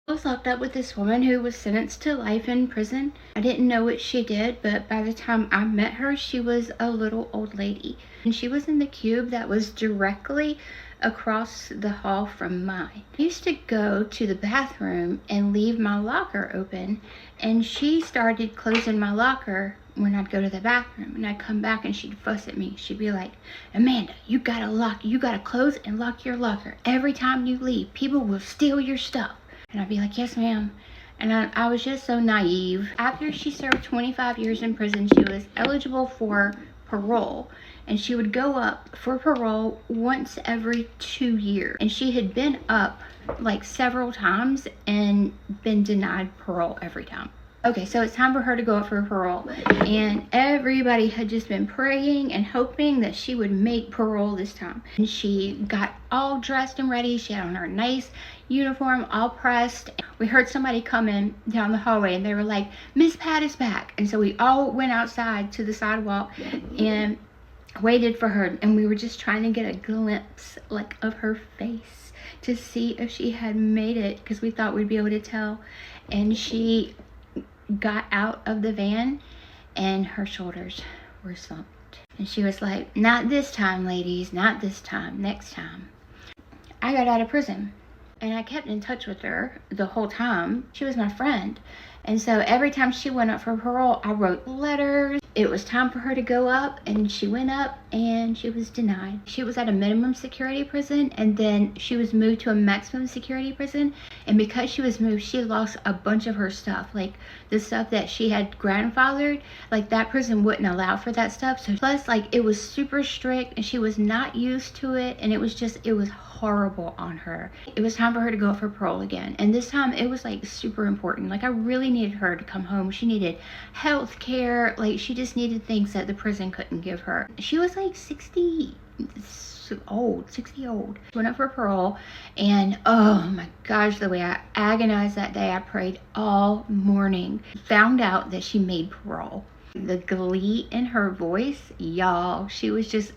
I was locked up with this woman who was sentenced to life in prison. I didn't know what she did, but by the time I met her, she was a little old lady. And she was in the cube that was directly across the hall from mine. I used to go to the bathroom and leave my locker open, and she started closing my locker when I'd go to the bathroom, and I'd come back and she'd fuss at me. She'd be like, "Amanda, you gotta close and lock your locker. Every time you leave, people will steal your stuff." And I'd be like, "Yes, ma'am." And I was just so naive. After she served 25 years in prison, she was eligible for parole. And she would go up for parole once every 2 years. And she had been up like several times and been denied parole every time. Okay, so it's time for her to go up for parole, and everybody had just been praying and hoping that she would make parole this time. And she got all dressed and ready. She had on her nice uniform, all pressed. We heard somebody come in down the hallway, and they were like, "Miss Pat is back." And so we all went outside to the sidewalk and waited for her, and we were just trying to get a glimpse like of her face to see if she had made it, because we thought we'd be able to tell. And she got out of the van and her shoulders were slumped, and she was like, "Not this time, ladies, not this time, next time." I got out of prison, and I kept in touch with her the whole time. She was my friend, and so every time she went up for parole, I wrote letters. It was time for her to go up, and she went up and she was denied. She was at a minimum security prison, and then she was moved to a maximum security prison. And because she was moved, she lost a bunch of her stuff, like the stuff that she had grandfathered. Like, that prison wouldn't allow for that stuff. So plus, like, it was super strict and she was not used to it, and it was horrible on her. It was time for her to go for parole again, and this time it was like super important. Like, I really needed her to come home. She needed health care. Like, she just needed things that the prison couldn't give her. She was like 60 old. She went up for parole, and oh my gosh, the way I agonized that day. I prayed all morning. Found out that she made parole. The glee in her voice, y'all, she was just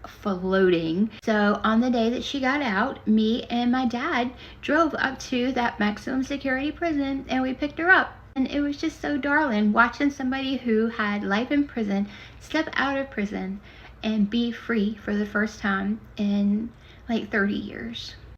floating. So on the day that she got out, me and my dad drove up to that maximum security prison, and we picked her up. And it was just so darling watching somebody who had life in prison step out of prison and be free for the first time in like 30 years.